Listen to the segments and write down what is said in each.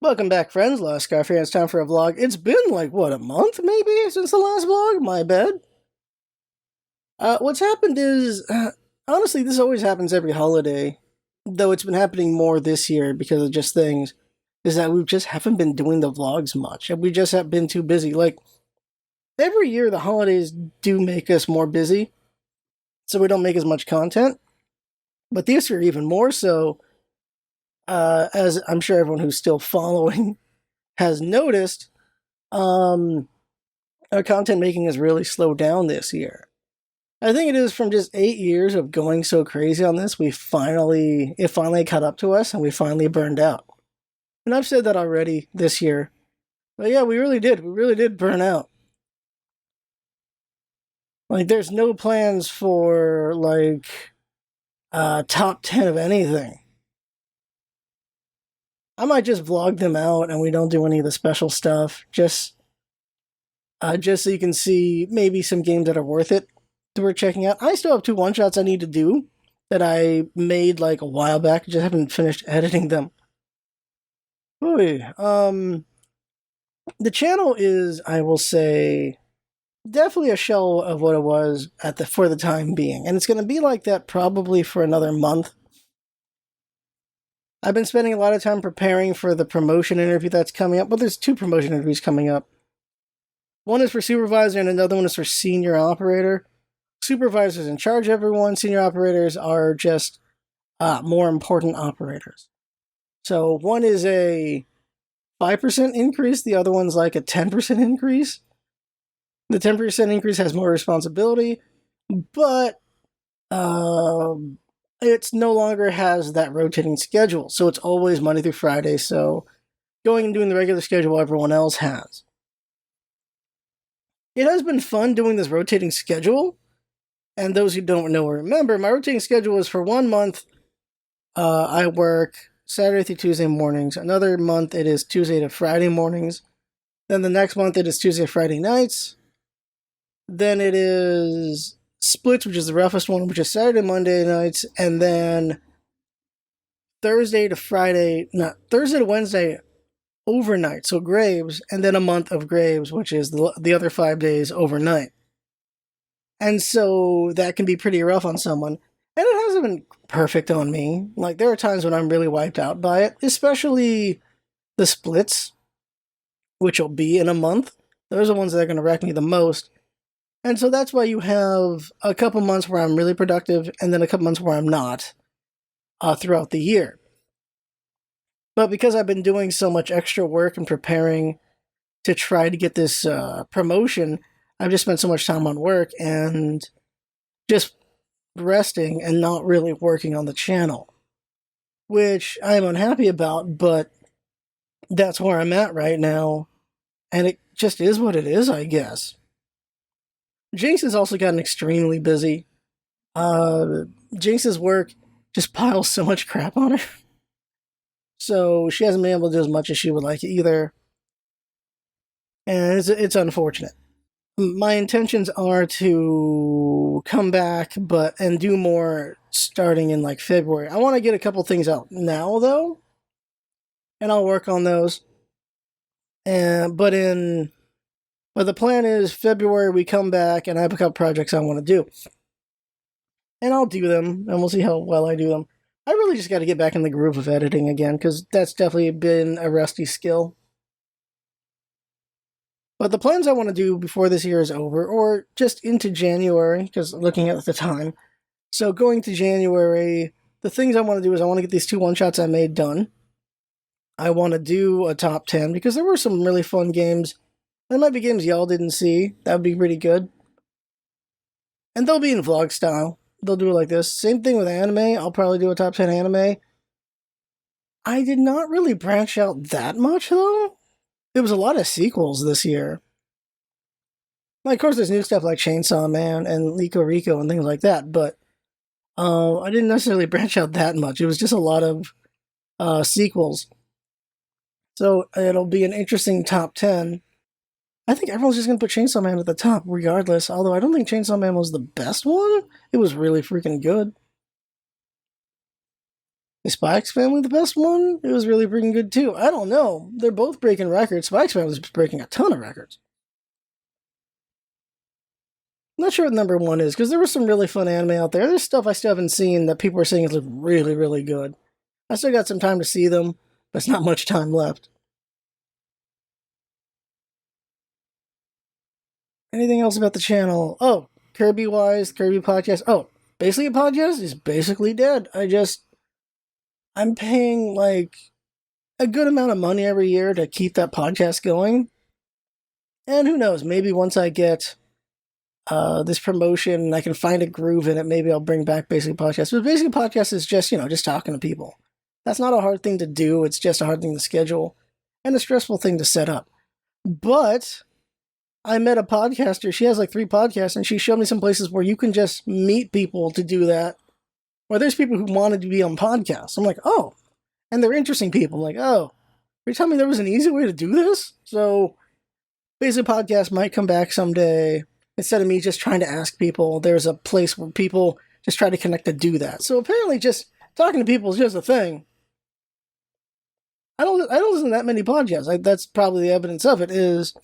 Welcome back, friends. Last Scarf here. It's time for a vlog. It's been like, what, a month maybe since the last vlog? My bad. What's happened is, honestly, this always happens every holiday, though it's been happening more this year because of just things, is that we just haven't been doing the vlogs much, and we just have been too busy. Like, every year the holidays do make us more busy, so we don't make as much content, but this year even more so, as I'm sure everyone who's still following has noticed, our content making has really slowed down this year. I think it is from just 8 years of going so crazy on this, it finally caught up to us and we finally burned out. And I've said that already this year. But yeah, we really did burn out. Like, there's no plans for, like, top 10 of anything. I might just vlog them out and we don't do any of the special stuff, just so you can see maybe some games that are worth it that we're checking out. I still have 2 one-shots I need to do that I made like a while back, just haven't finished editing them. Oy. The channel is, I will say, definitely a shell of what it was for the time being, and it's going to be like that probably for another month. I've been spending a lot of time preparing for the promotion interview that's coming up. Well, there's 2 promotion interviews coming up. One is for supervisor and another one is for senior operator. Supervisors in charge of everyone. Senior operators are just more important operators. So one is a 5% increase. The other one's like a 10% increase. The 10% increase has more responsibility, but it's no longer has that rotating schedule. So it's always Monday through Friday. So going and doing the regular schedule everyone else has. It has been fun doing this rotating schedule. And those who don't know or remember, my rotating schedule is for 1 month, I work Saturday through Tuesday mornings. Another month, it is Tuesday to Friday mornings. Then the next month, it is Tuesday to Friday nights. Then it is splits, which is the roughest one, which is Saturday, Monday nights. And then Thursday to Wednesday overnight. So graves, and then a month of graves, which is the other 5 days overnight. And so that can be pretty rough on someone. And it hasn't been perfect on me. Like, there are times when I'm really wiped out by it, especially the splits, which will be in a month. Those are the ones that are going to wreck me the most. And so that's why you have a couple months where I'm really productive and then a couple months where I'm not throughout the year. But because I've been doing so much extra work and preparing to try to get this promotion, I've just spent so much time on work and just resting and not really working on the channel, which I'm unhappy about, but that's where I'm at right now, and it just is what it is, I guess. Jinx has also gotten extremely busy. Jinx's work just piles so much crap on her, so she hasn't been able to do as much as she would like either, and it's unfortunate. My intentions are to come back and do more starting in like February. I want to get a couple things out now though, and I'll work on those. But the plan is February we come back and I have a couple projects I want to do. And I'll do them and we'll see how well I do them. I really just got to get back in the groove of editing again because that's definitely been a rusty skill. But the plans I want to do before this year is over, or just into January, because looking at the time. So going to January, the things I want to do is I want to get these 2 one-shots I made done. I want to do a top 10, because there were some really fun games. There might be games y'all didn't see. That would be pretty good. And they'll be in vlog style. They'll do it like this. Same thing with anime. I'll probably do a top 10 anime. I did not really branch out that much, though. There was a lot of sequels this year. Like, of course, there's new stuff like Chainsaw Man and Lico Rico and things like that, but I didn't necessarily branch out that much. It was just a lot of sequels. So it'll be an interesting top 10. I think everyone's just going to put Chainsaw Man at the top regardless, although I don't think Chainsaw Man was the best one. It was really freaking good. Is Spy X Family the best one? It was really freaking good too. I don't know. They're both breaking records. Spy X Family was breaking a ton of records. I'm not sure what number one is, because there was some really fun anime out there. There's stuff I still haven't seen that people are saying is really, really good. I still got some time to see them, but it's not much time left. Anything else about the channel? Oh, Kirby podcast. Oh, basically a podcast is basically dead. I'm paying like a good amount of money every year to keep that podcast going. And who knows, maybe once I get this promotion and I can find a groove in it, maybe I'll bring back Basically Podcast. But Basically Podcast is just, just talking to people. That's not a hard thing to do. It's just a hard thing to schedule and a stressful thing to set up. But I met a podcaster. She has like 3 podcasts, and she showed me some places where you can just meet people to do that. Or there's people who wanted to be on podcasts. I'm like, oh, and they're interesting people. I'm like, oh, are you telling me there was an easy way to do this? So Basically Podcast might come back someday. Instead of me just trying to ask people, there's a place where people just try to connect to do that. So apparently just talking to people is just a thing. I don't listen to that many podcasts. That's probably the evidence of it is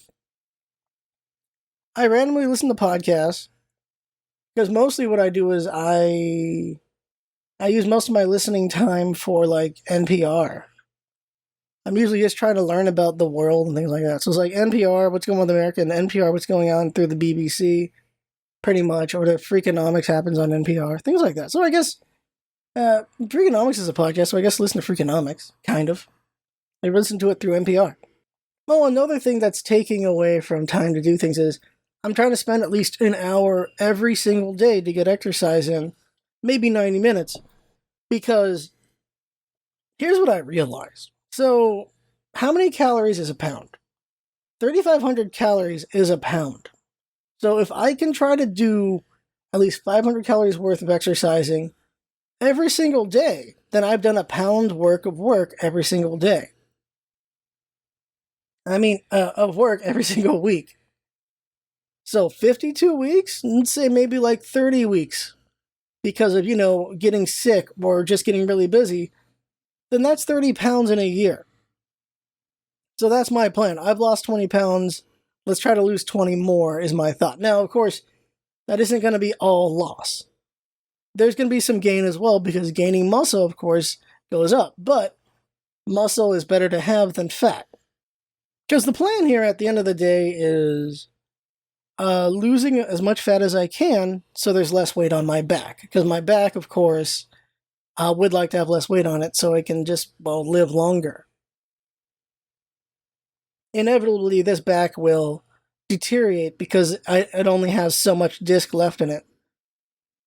I randomly listen to podcasts because mostly what I do is I use most of my listening time for like NPR. I'm usually just trying to learn about the world and things like that. So it's like NPR, what's going on with America, and NPR, what's going on through the BBC, pretty much, or the Freakonomics happens on NPR, things like that. So I guess Freakonomics is a podcast, so I guess listen to Freakonomics, kind of. I listen to it through NPR. Well, another thing that's taking away from time to do things is I'm trying to spend at least an hour every single day to get exercise in, maybe 90 minutes, because here's what I realized. So, how many calories is a pound? 3,500 calories is a pound. So if I can try to do at least 500 calories worth of exercising every single day, then I've done a pound work of work every single day. Of work every single week. So 52 weeks? Let's say maybe like 30 weeks. Because of, getting sick or just getting really busy, then that's 30 pounds in a year. So that's my plan. I've lost 20 pounds. Let's try to lose 20 more is my thought. Now, of course, that isn't going to be all loss. There's going to be some gain as well because gaining muscle, of course, goes up. But muscle is better to have than fat. Because the plan here at the end of the day is losing as much fat as I can so there's less weight on my back. Because my back, of course, would like to have less weight on it so it can just, live longer. Inevitably, this back will deteriorate because it only has so much disc left in it.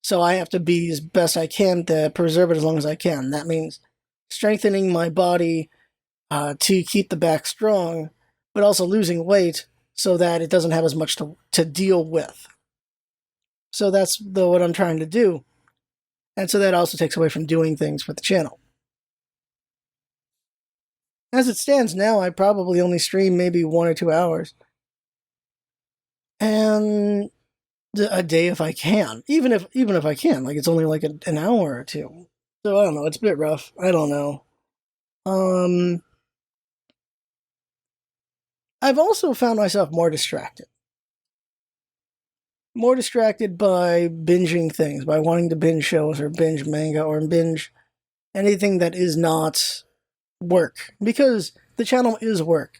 So I have to be as best I can to preserve it as long as I can. That means strengthening my body to keep the back strong, but also losing weight so that it doesn't have as much to deal with. So that's what I'm trying to do. And so that also takes away from doing things for the channel. As it stands now, I probably only stream maybe 1 or 2 hours. And a day if I can. Even if I can. Like, it's only like an hour or 2. So, I don't know. It's a bit rough. I don't know. I've also found myself more distracted. More distracted by binging things, by wanting to binge shows or binge manga or binge anything that is not work. Because the channel is work.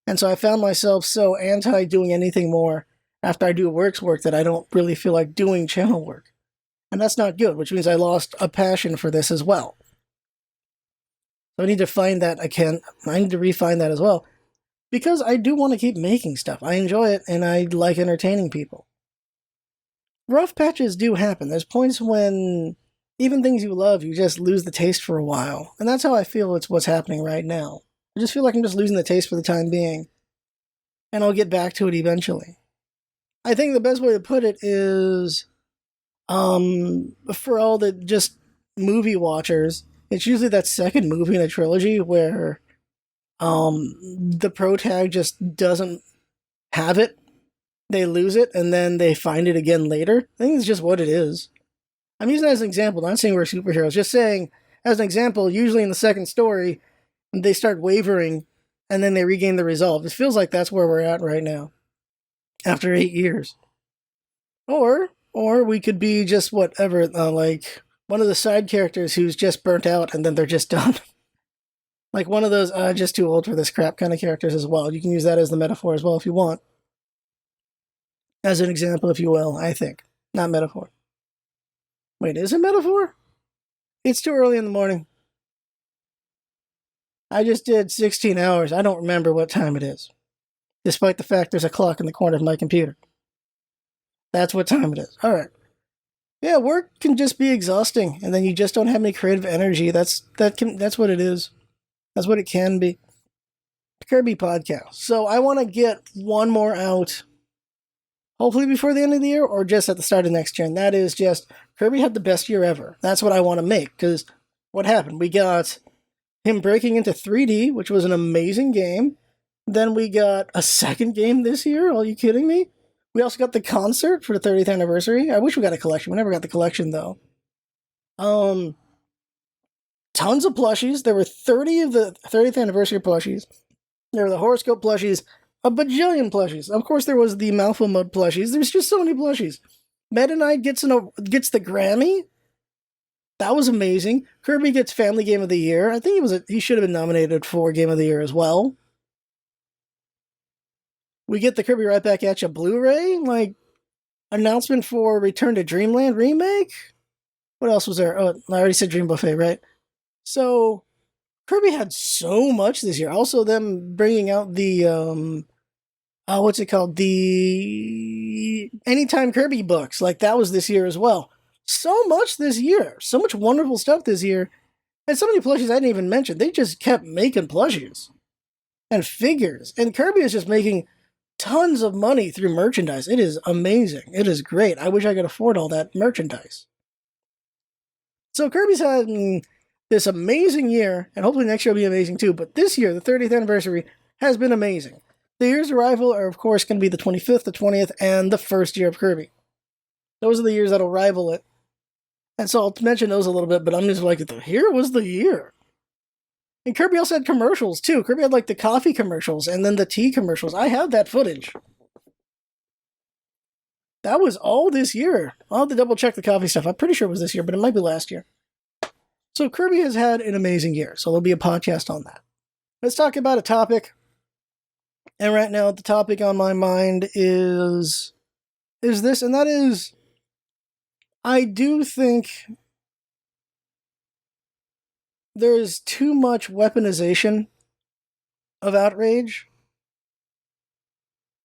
And so I found myself so anti doing anything more after I do work that I don't really feel like doing channel work. And that's not good, which means I lost a passion for this as well. So I need to find that I need to refine that as well. Because I do want to keep making stuff. I enjoy it and I like entertaining people. Rough patches do happen. There's points when even things you love, you just lose the taste for a while. And that's how I feel it's what's happening right now. I just feel like I'm just losing the taste for the time being. And I'll get back to it eventually. I think the best way to put it is, for all the just movie watchers, it's usually that second movie in a trilogy where the protag just doesn't have it. They lose it, and then they find it again later. I think it's just what it is. I'm using that as an example, not saying we're superheroes, just saying, As an example, usually in the second story, they start wavering and then they regain the resolve. It feels like that's where we're at right now after 8 years. Or we could be just whatever, like one of the side characters who's just burnt out and then they're just done. Like one of those just too old for this crap kind of characters as well. You can use that as the metaphor as well if you want. As an example, if you will, I think. Not metaphor. Wait, is it metaphor? It's too early in the morning. I just did 16 hours. I don't remember what time it is. Despite the fact there's a clock in the corner of my computer. That's what time it is. All right. Yeah, work can just be exhausting, and then you just don't have any creative energy. That's what it is. That's what it can be. Kirby podcast. So I want to get one more out, hopefully before the end of the year, or just at the start of next year. And that is just Kirby had the best year ever. That's what I want to make. Because what happened? We got him breaking into 3D, which was an amazing game. Then we got a second game this year. Are you kidding me? We also got the concert for the 30th anniversary. I wish we got a collection. We never got the collection, though. Tons of plushies. There were 30 of the 30th anniversary plushies. There were the horoscope plushies. A bajillion plushies. Of course, there was the mouthful mode plushies. There's just so many plushies. Meta Knight gets the Grammy. That was amazing. Kirby gets Family Game of the Year. I think he should have been nominated for Game of the Year as well. We get the Kirby Right Back At Ya Blu-ray, like, announcement for Return to Dreamland remake? What else was there? Oh, I already said Dream Buffet, right? So, Kirby had so much this year. Also, them bringing out the, what's it called? The Anytime Kirby books. Like, that was this year as well. So much this year. So much wonderful stuff this year. And so many plushies I didn't even mention. They just kept making plushies. And figures. And Kirby is just making tons of money through merchandise. It is amazing. It is great. I wish I could afford all that merchandise. So Kirby's had this amazing year, and hopefully next year will be amazing too, but this year, the 30th anniversary, has been amazing. The years of arrival are, of course, going to be the 25th, the 20th, and the first year of Kirby. Those are the years that'll rival it. And so I'll mention those a little bit, but I'm just like, here was the year. And Kirby also had commercials, too. Kirby had, like, the coffee commercials and then the tea commercials. I have that footage. That was all this year. I'll have to double-check the coffee stuff. I'm pretty sure it was this year, but it might be last year. So Kirby has had an amazing year, so there'll be a podcast on that. Let's talk about a topic. And right now, the topic on my mind is this, and that is, I do think there's too much weaponization of outrage.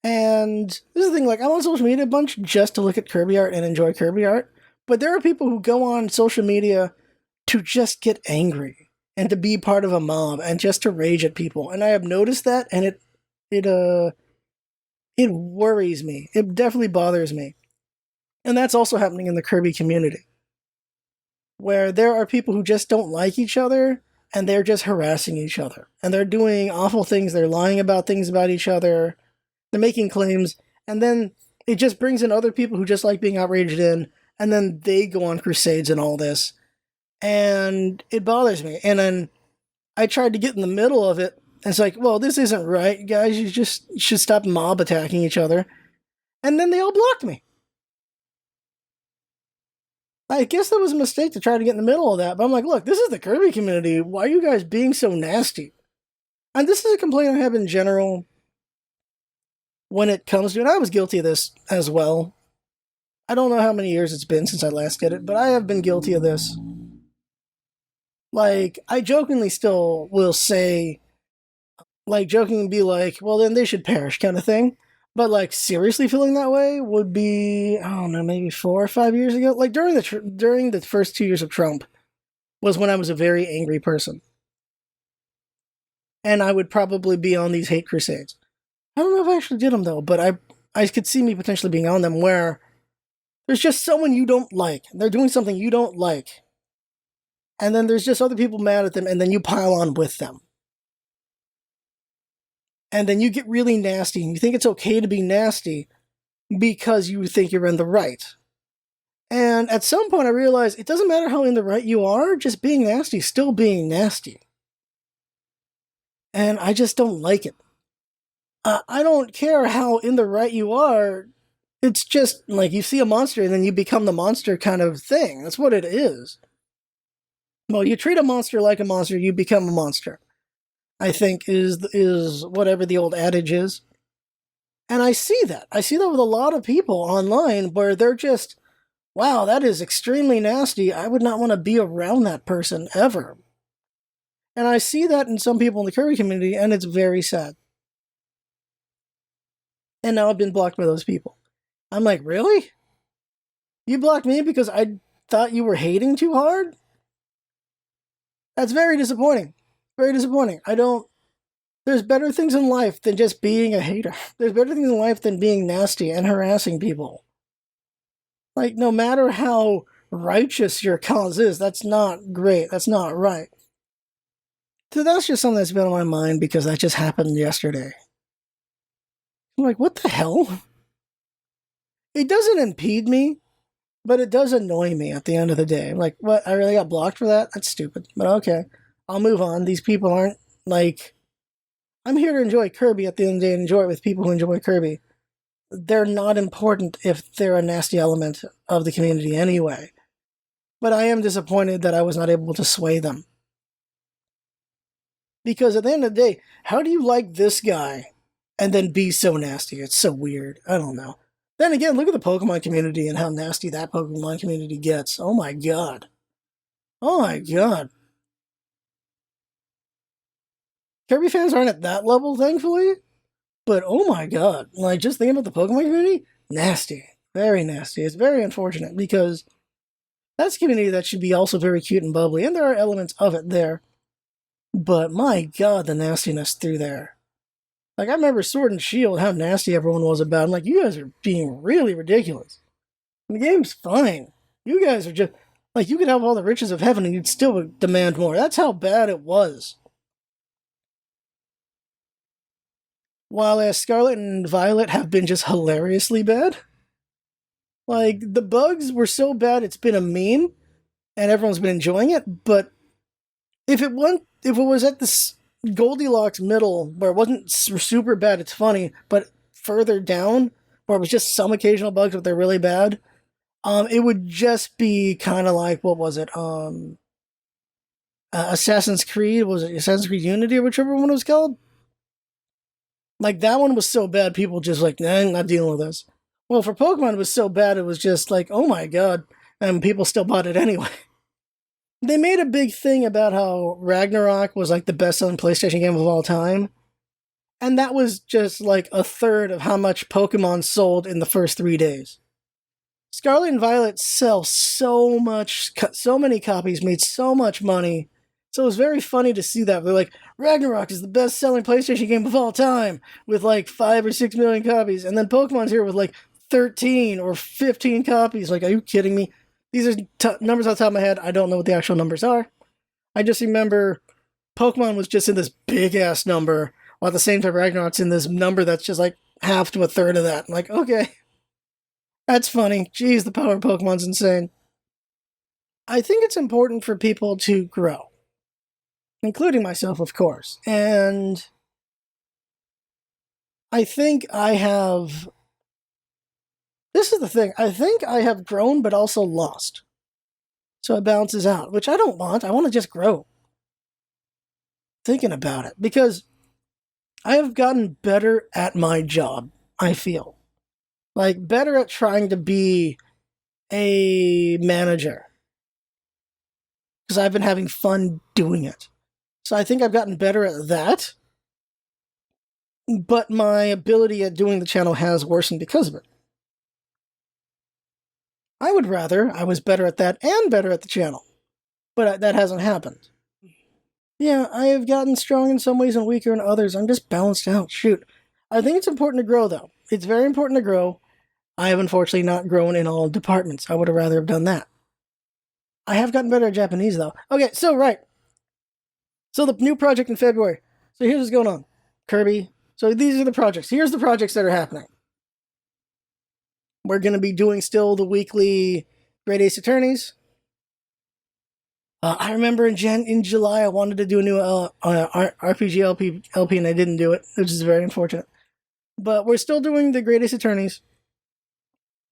And this is the thing, like, I'm on social media a bunch just to look at Kirby art and enjoy Kirby art. But there are people who go on social media to just get angry and to be part of a mob and just to rage at people. And I have noticed that, and it worries me. It definitely bothers me. And that's also happening in the Kirby community, where there are people who just don't like each other, and they're just harassing each other. And they're doing awful things, they're lying about things about each other, they're making claims, and then it just brings in other people who just like being outraged in, and then they go on crusades and all this. And it bothers me. And then I tried to get in the middle of it, and it's like, well, this isn't right, guys, you should stop mob attacking each other. And then they all blocked me. I guess that was a mistake to try to get in the middle of that, but I'm like, look, this is the Kirby community. Why are you guys being so nasty? And this is a complaint I have in general when it comes to, and I was guilty of this as well. I don't know how many years it's been since I last did it, but I have been guilty of this. Like, I jokingly still will say, like, jokingly be like, well, then they should perish kind of thing. But, like, seriously feeling that way would be, I don't know, maybe 4 or 5 years ago. Like, during the first 2 years of Trump was when I was a very angry person. And I would probably be on these hate crusades. I don't know if I actually did them, though, but I could see me potentially being on them where there's just someone you don't like. They're doing something you don't like. And then there's just other people mad at them, and then you pile on with them. And then you get really nasty, and you think it's okay to be nasty because you think you're in the right. And at some point I realized it doesn't matter how in the right you are, just being nasty is still being nasty. And I just don't like it. I don't care how in the right you are. It's just like you see a monster and then you become the monster kind of thing. That's what it is. Well, you treat a monster like a monster, you become a monster. I think is whatever the old adage is. And I see that. I see that with a lot of people online where they're just, wow, that is extremely nasty. I would not want to be around that person ever. And I see that in some people in the Kirby community, and it's very sad. And now I've been blocked by those people. I'm like, really? You blocked me because I thought you were hating too hard? That's very disappointing. Very disappointing. There's better things in life than just being a hater. There's better things in life than being nasty and harassing people. Like, no matter how righteous your cause is, that's not great. That's not right. So that's just something that's been on my mind because that just happened yesterday. I'm like, what the hell? It doesn't impede me, but it does annoy me at the end of the day. I'm like, what? I really got blocked for that? That's stupid. But okay, I'll move on. These people aren't like... I'm here to enjoy Kirby at the end of the day and enjoy it with people who enjoy Kirby. They're not important if they're a nasty element of the community anyway. But I am disappointed that I was not able to sway them. Because at the end of the day, how do you like this guy and then be so nasty? It's so weird. I don't know. Then again, look at the Pokemon community and how nasty that Pokemon community gets. Oh my god. Oh my god. Kirby fans aren't at that level, thankfully. But oh my god. Like, just thinking about the Pokemon community, nasty. Very nasty. It's very unfortunate because that's a community that should be also very cute and bubbly, and there are elements of it there. But my god, the nastiness through there. Like, I remember Sword and Shield, how nasty everyone was about it. I'm like, you guys are being really ridiculous. And the game's fine. You guys are just... Like, you could have all the riches of heaven and you'd still demand more. That's how bad it was. While Scarlet and Violet have been just hilariously bad. Like, the bugs were so bad it's been a meme, and everyone's been enjoying it, but if it was at this Goldilocks middle, where it wasn't super bad, it's funny, but further down, where it was just some occasional bugs, but they're really bad, it would just be kind of like, what was it, Assassin's Creed, was it Assassin's Creed Unity, or whichever one it was called? Like, that one was so bad, people just like, nah, not dealing with this. Well, for Pokemon, it was so bad, it was just like, oh my god, and people still bought it anyway. They made a big thing about how Ragnarok was like the best-selling PlayStation game of all time, and that was just like a third of how much Pokemon sold in the first 3 days. Scarlet and Violet sell so many copies, made so much money, so it was very funny to see that. They're like, Ragnarok is the best-selling PlayStation game of all time, with like 5 or 6 million copies, and then Pokemon's here with like 13 or 15 copies. Like, are you kidding me? These are numbers off the top of my head. I don't know what the actual numbers are. I just remember Pokemon was just in this big-ass number, while at the same time Ragnarok's in this number that's just like half to a third of that. I'm like, okay. That's funny. Jeez, the power of Pokemon's insane. I think it's important for people to grow. Including myself, of course. And I think I have... This is the thing. I think I have grown, but also lost. So it balances out, which I don't want. I want to just grow. Thinking about it. Because I have gotten better at my job, I feel. Like, better at trying to be a manager. Because I've been having fun doing it. So I think I've gotten better at that. But my ability at doing the channel has worsened because of it. I would rather I was better at that and better at the channel. But that hasn't happened. Yeah, I have gotten strong in some ways and weaker in others. I'm just balanced out. Shoot. I think it's important to grow, though. It's very important to grow. I have unfortunately not grown in all departments. I would have rather have done that. I have gotten better at Japanese, though. Okay, so, right. So the new project in February. So here's what's going on. Kirby. So these are the projects. Here's the projects that are happening. We're going to be doing still the weekly Great Ace Attorneys. I remember in July I wanted to do a new RPG LP and I didn't do it, which is very unfortunate. But we're still doing the Great Ace Attorneys.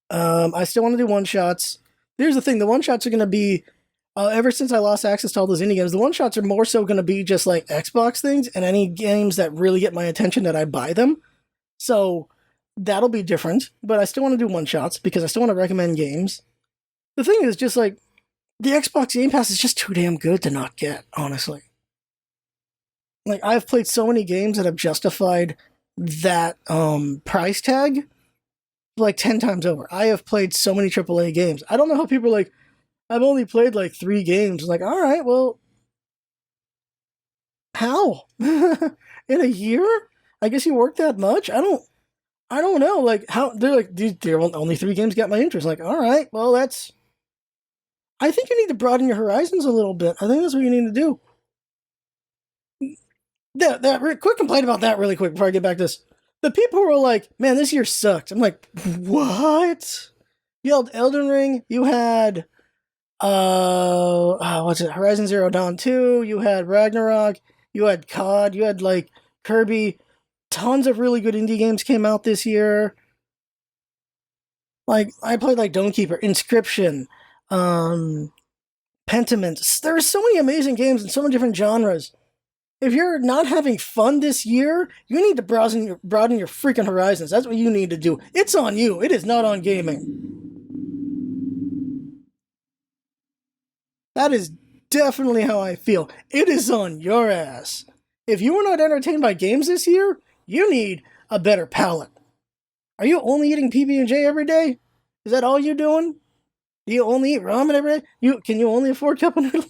I still want to do one-shots. Here's the thing, the one-shots are going to be, ever since I lost access to all those indie games, the one-shots are more so going to be just like Xbox things, and any games that really get my attention that I buy them. So that'll be different, but I still want to do one-shots because I still want to recommend games. The thing is just like, the Xbox Game Pass is just too damn good to not get, honestly. Like, I've played so many games that have justified that price tag like 10 times over. I have played so many AAA games. I don't know how people are like, I've only played like 3 games. Like, all right, well, how? In a year? I guess you work that much? I don't know. Like, how? They're like, there only 3 games got my interest. Like, all right, well, that's... I think you need to broaden your horizons a little bit. I think that's what you need to do. Quick complaint about that really quick before I get back to this. The people who are like, man, this year sucked. I'm like, what? You had Elden Ring, you had Horizon Zero Dawn 2, you had Ragnarok, you had COD, you had like Kirby. Tons of really good indie games came out this year. Like, I played like Dawnkeeper, Inscription, Pentiment. There's so many amazing games in so many different genres. If you're not having fun this year, you need to broaden your freaking horizons. That's what you need to do. It's on you. It is not on gaming. That is definitely how I feel. It is on your ass. If you were not entertained by games this year, you need a better palate. Are you only eating PB&J every day? Is that all you're doing? Do you only eat ramen every day? Can you only afford cup of noodle?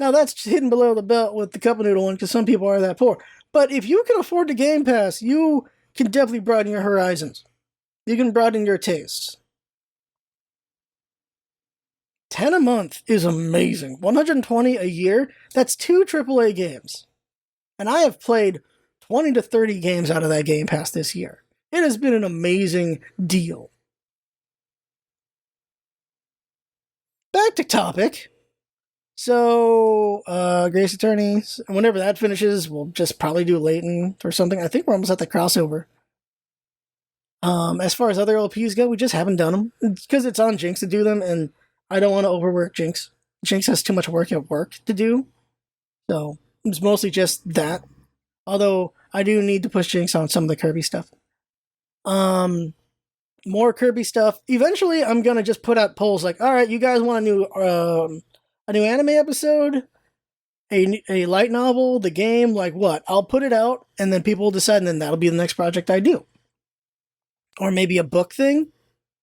Now, that's hidden below the belt with the cup of noodle one, because some people are that poor. But if you can afford the Game Pass, you can definitely broaden your horizons. You can broaden your tastes. 10 a month is amazing. 120 a year, that's 2 AAA games. And I have played 20 to 30 games out of that Game Pass this year. It has been an amazing deal. Back to topic. So, Grace Attorneys, whenever that finishes, we'll just probably do Latent or something. I think we're almost at the crossover. As far as other LPs go, we just haven't done them. Because it's on Jinx to do them, and I don't want to overwork Jinx. Jinx has too much work at work to do. So, it's mostly just that. Although, I do need to push Jinx on some of the Kirby stuff. More Kirby stuff. Eventually, I'm gonna just put out polls like, all right, you guys want a new anime episode, a light novel, the game, like what? I'll put it out, and then people will decide, and then that'll be the next project I do. Or maybe a book thing,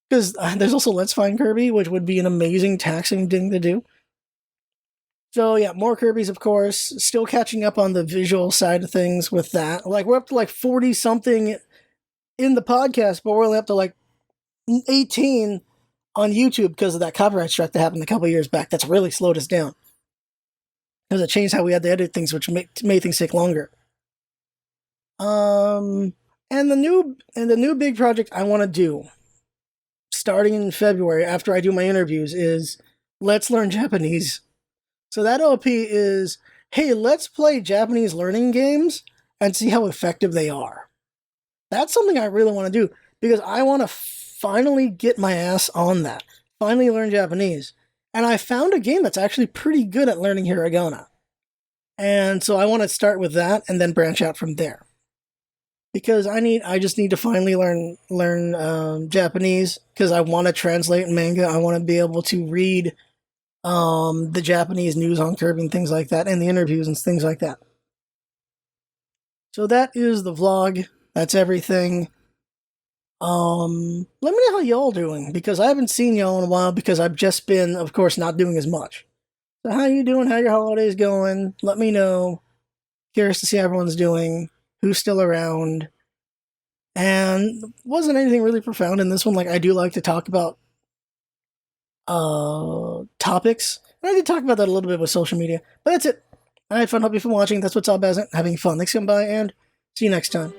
because there's also Let's Find Kirby, which would be an amazing taxing thing to do. So yeah, more Kirby's, of course. Still catching up on the visual side of things with that. Like, we're up to like 40-something in the podcast, but we're only up to like 18 on YouTube because of that copyright strike that happened a couple years back. That's really slowed us down. Because it changed how we had to edit things, which made things take longer. And the new big project I want to do, starting in February after I do my interviews, is Let's Learn Japanese. So that LP is, hey, let's play Japanese learning games and see how effective they are. That's something I really want to do because I want to finally get my ass on that. Finally learn Japanese. And I found a game that's actually pretty good at learning hiragana. And so I want to start with that and then branch out from there. Because I just need to finally learn Japanese because I want to translate manga. I want to be able to read the Japanese news on Kirby and things like that, and the interviews and things like that. So that is the vlog. That's everything. Let me know how y'all doing, because I haven't seen y'all in a while because I've just been, of course, not doing as much. So how you doing? How your holidays going? Let me know. Curious to see how everyone's doing. Who's still around? And wasn't anything really profound in this one. Like, I do like to talk about topics. And I did talk about that a little bit with social media. But that's it. I had fun. Hope you've been watching. That's what's up, as it. Having fun. Thanks for coming by, and see you next time.